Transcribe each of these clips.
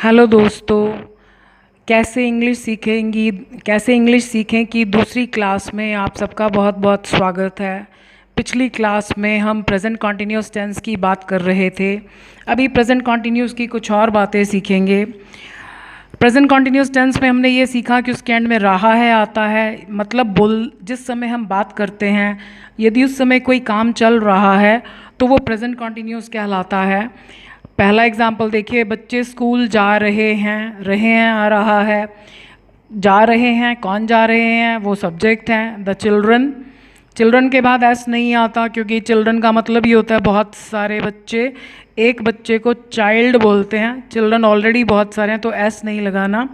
Hello दोस्तों। कैसे English सीखें कि दूसरी क्लास में आप सबका बहुत बहुत स्वागत है। पिछली क्लास में हम प्रेजेंट कॉन्टिन्यूस टेंस की बात कर रहे थे। अभी प्रेजेंट कॉन्टिन्यूस की कुछ और बातें सीखेंगे। प्रेजेंट कॉन्टिन्यूस टेंस में हमने ये सीखा कि उसके एंड में रहा है आता है, मतलब जिस समय हम बात करते हैं, यदि उस समय कोई काम चल रहा है तो वो प्रेजेंट कॉन्टिन्यूस कहलाता है। पहला एग्जाम्पल देखिए, बच्चे स्कूल जा रहे हैं आ रहा है। जा रहे हैं, कौन जा रहे हैं, वो सब्जेक्ट हैं, द चिल्ड्रन। चिल्ड्रन के बाद एस नहीं आता, क्योंकि चिल्ड्रन का मतलब ही होता है बहुत सारे बच्चे। एक बच्चे को चाइल्ड बोलते हैं, चिल्ड्रन ऑलरेडी बहुत सारे हैं तो एस नहीं लगाना।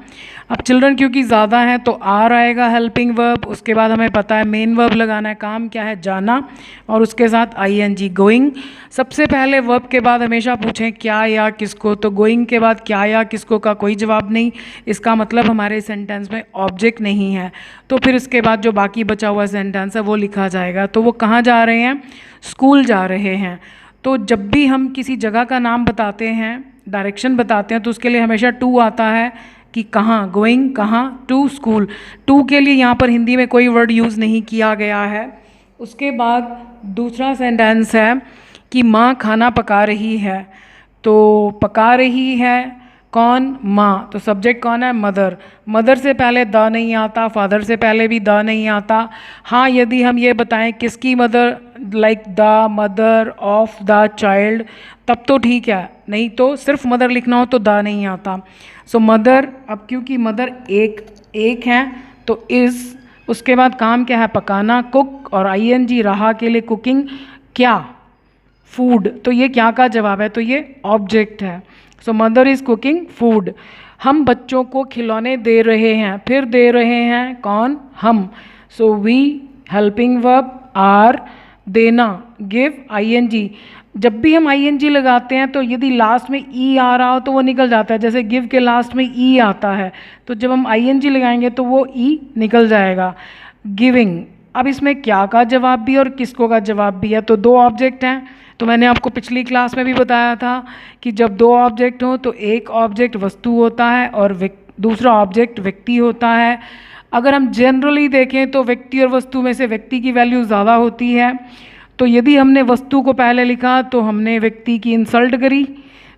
अब चिल्ड्रन क्योंकि ज़्यादा हैं तो आर आएगा हेल्पिंग वर्ब। उसके बाद हमें पता है मेन वर्ब लगाना है, काम क्या है, जाना, और उसके साथ आईएनजी, गोइंग। सबसे पहले वर्ब के बाद हमेशा पूछें क्या या किसको, तो गोइंग के बाद क्या या किसको का कोई जवाब नहीं, इसका मतलब हमारे सेंटेंस में ऑब्जेक्ट नहीं है। तो फिर इसके बाद जो बाकी बचा हुआ सेंटेंस है वो लिखा जाएगा। तो वो कहाँ जा रहे हैं, स्कूल जा रहे हैं। तो जब भी हम किसी जगह का नाम बताते हैं, डायरेक्शन बताते हैं, तो उसके लिए हमेशा टू आता है कि कहाँ, गोइंग कहाँ, टू स्कूल। टू के लिए यहाँ पर हिंदी में कोई वर्ड यूज़ नहीं किया गया है। उसके बाद दूसरा सेंटेंस है कि माँ खाना पका रही है। तो पका रही है कौन, माँ, तो सब्जेक्ट कौन है, मदर। मदर से पहले द नहीं आता, फादर से पहले भी द नहीं आता। हाँ, यदि हम ये बताएं किसकी mother, like the mother of the child, तब तो ठीक है, नहीं तो सिर्फ मदर लिखना हो तो द नहीं आता। सो मदर, अब क्योंकि मदर एक है तो इज़, उसके बाद काम क्या है, पकाना, कुक, और आईएनजी रहा के लिए कुकिंग, क्या, फूड। तो ये क्या का जवाब है, तो ये ऑब्जेक्ट है। सो मदर इज़ कुकिंग फूड। हम बच्चों को खिलौने दे रहे हैं, फिर दे रहे हैं कौन, हम। So we, helping verb, are, देना, गिव, आईएनजी। जब भी हम आईएनजी लगाते हैं तो यदि लास्ट में ई आ रहा हो तो वो निकल जाता है, जैसे गिव के लास्ट में ई आता है, तो जब हम आईएनजी लगाएंगे तो वो ई निकल जाएगा, गिविंग। अब इसमें क्या का जवाब भी और किसको का जवाब भी है, तो दो ऑब्जेक्ट हैं। तो मैंने आपको पिछली क्लास में भी बताया था कि जब दो ऑब्जेक्ट हो तो एक ऑब्जेक्ट वस्तु होता है और दूसरा ऑब्जेक्ट व्यक्ति होता है। अगर हम जनरली देखें तो व्यक्ति और वस्तु में से व्यक्ति की वैल्यू ज़्यादा होती है। तो यदि हमने वस्तु को पहले लिखा तो हमने व्यक्ति की इंसल्ट करी,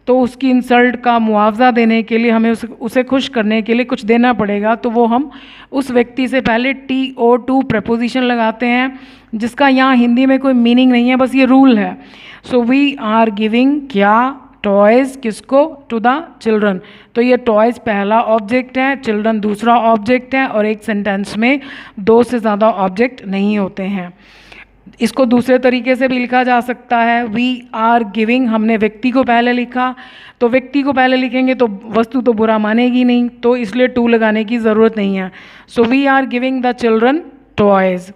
तो उसकी इंसल्ट का मुआवजा देने के लिए हमें उसे खुश करने के लिए कुछ देना पड़ेगा। तो वो हम उस व्यक्ति से पहले TO2 प्रपोजिशन लगाते हैं, जिसका यहाँ हिंदी में कोई मीनिंग नहीं है, बस ये रूल है। सो वी आर गिविंग क्या, टॉयज़, किसको, टू द चिल्ड्रन। तो ये टॉयज़ पहला ऑब्जेक्ट है, चिल्ड्रन दूसरा ऑब्जेक्ट है, और एक सेंटेंस में दो से ज़्यादा ऑब्जेक्ट नहीं होते हैं। इसको दूसरे तरीके से भी लिखा जा सकता है, वी आर गिविंग, हमने व्यक्ति को पहले लिखा, तो व्यक्ति को पहले लिखेंगे तो वस्तु तो बुरा मानेगी नहीं, तो इसलिए टू लगाने की ज़रूरत नहीं है। So we are giving the children toys.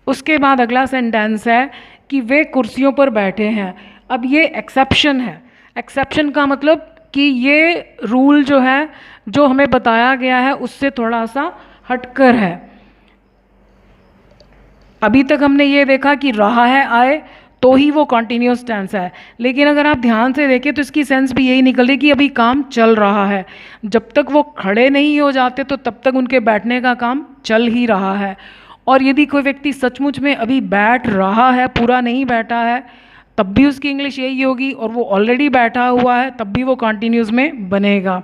उसके बाद अगला सेंटेंस है कि वे कुर्सियों पर बैठे हैं। अब ये एक्सेप्शन है। एक्सेप्शन का मतलब कि ये रूल जो है, जो हमें बताया गया है उससे थोड़ा सा हटकर है। अभी तक हमने ये देखा कि रहा है आए तो ही वो कॉन्टिन्यूस टेंस है, लेकिन अगर आप ध्यान से देखें तो इसकी सेंस भी यही निकले कि अभी काम चल रहा है। जब तक वो खड़े नहीं हो जाते तो तब तक उनके बैठने का काम चल ही रहा है। और यदि कोई व्यक्ति सचमुच में अभी बैठ रहा है, पूरा नहीं बैठा है, तब भी उसकी इंग्लिश यही होगी, और वो ऑलरेडी बैठा हुआ है तब भी वो कॉन्टिन्यूस में बनेगा।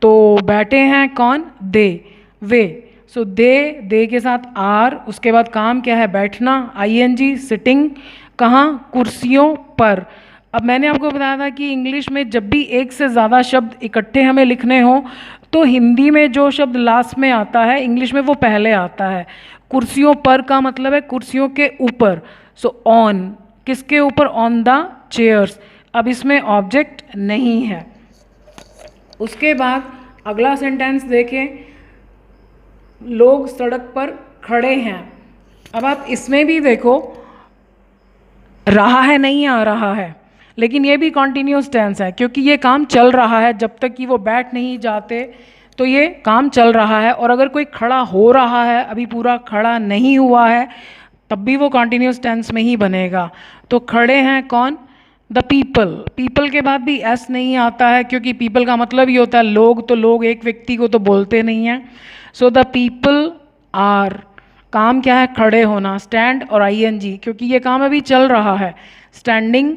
तो बैठे हैं कौन, दे, वे। सो दे के साथ आर, उसके बाद काम क्या है, बैठना, आईएनजी, सिटिंग, कहाँ, कुर्सियों पर। अब मैंने आपको बताया था कि इंग्लिश में जब भी एक से ज़्यादा शब्द इकट्ठे हमें लिखने हो तो हिंदी में जो शब्द लास्ट में आता है इंग्लिश में वो पहले आता है। कुर्सियों पर का मतलब है कुर्सियों के ऊपर। सो ऑन, किसके ऊपर, ऑन द चेयर्स। अब इसमें ऑब्जेक्ट नहीं है। उसके बाद अगला सेंटेंस देखें, लोग सड़क पर खड़े हैं। अब आप इसमें भी देखो, रहा है नहीं आ रहा है, लेकिन ये भी कॉन्टिन्यूस टेंस है क्योंकि ये काम चल रहा है। जब तक कि वो बैठ नहीं जाते तो ये काम चल रहा है। और अगर कोई खड़ा हो रहा है, अभी पूरा खड़ा नहीं हुआ है, तब भी वो कॉन्टिन्यूस टेंस में ही बनेगा। तो खड़े हैं कौन, द पीपल, पीपल के बाद भी एस नहीं आता है क्योंकि पीपल का मतलब ही होता है लोग, तो लोग एक व्यक्ति को तो बोलते नहीं हैं। सो द पीपल आर, काम क्या है, खड़े होना, स्टैंड और आईएनजी, क्योंकि ये काम अभी चल रहा है। स्टैंडिंग,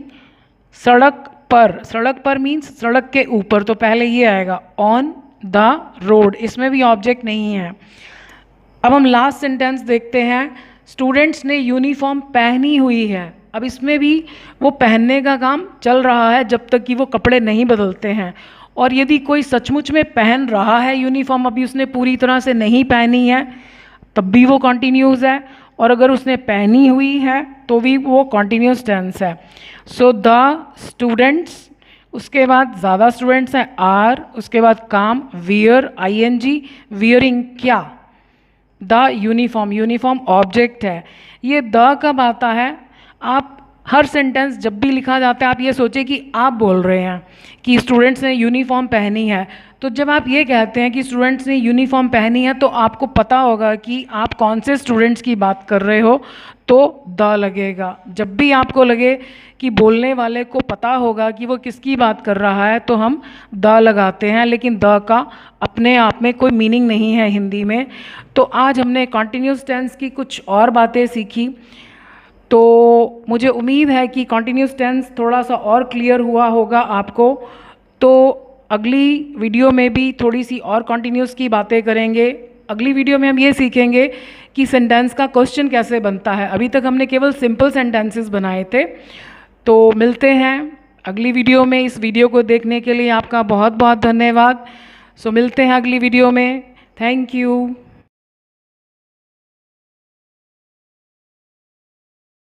सड़क पर, सड़क पर मीन्स सड़क के ऊपर, तो पहले ये आएगा ऑन द रोड, इसमें भी ऑब्जेक्ट नहीं है। अब हम लास्ट सेंटेंस देखते हैं, स्टूडेंट्स ने यूनिफॉर्म पहनी हुई है। अब इसमें भी वो पहनने का काम चल रहा है जब तक कि वो कपड़े नहीं बदलते हैं। और यदि कोई सचमुच में पहन रहा है यूनिफॉर्म, अभी उसने पूरी तरह से नहीं पहनी है, तब भी वो कॉन्टिन्यूस है। और अगर उसने पहनी हुई है तो भी वो कॉन्टिन्यूस टेंस है। सो द स्टूडेंट्स, उसके बाद ज़्यादा स्टूडेंट्स हैं, आर, उसके बाद काम, वियर, आईएनजी, वियरिंग क्या, द यूनिफॉर्म, यूनिफॉर्म ऑब्जेक्ट है। ये द कब आता है, आप हर सेंटेंस जब भी लिखा जाता है आप ये सोचें कि आप बोल रहे हैं कि स्टूडेंट्स ने यूनिफॉर्म पहनी है। तो जब आप ये कहते हैं कि स्टूडेंट्स ने यूनिफॉर्म पहनी है तो आपको पता होगा कि आप कौन से स्टूडेंट्स की बात कर रहे हो, तो द लगेगा। जब भी आपको लगे कि बोलने वाले को पता होगा कि वो किसकी बात कर रहा है तो हम द लगाते हैं, लेकिन द का अपने आप में कोई मीनिंग नहीं है हिंदी में। तो आज हमने कॉन्टिन्यूस टेंस की कुछ और बातें सीखी, तो मुझे उम्मीद है कि कॉन्टिन्यूस टेंस थोड़ा सा और क्लियर हुआ होगा आपको। तो अगली वीडियो में भी थोड़ी सी और कॉन्टिन्यूस की बातें करेंगे। अगली वीडियो में हम ये सीखेंगे कि सेंटेंस का क्वेश्चन कैसे बनता है। अभी तक हमने केवल सिंपल सेंटेंसेस बनाए थे। तो मिलते हैं अगली वीडियो में। इस वीडियो को देखने के लिए आपका बहुत बहुत धन्यवाद। सो मिलते हैं अगली वीडियो में। Thank you.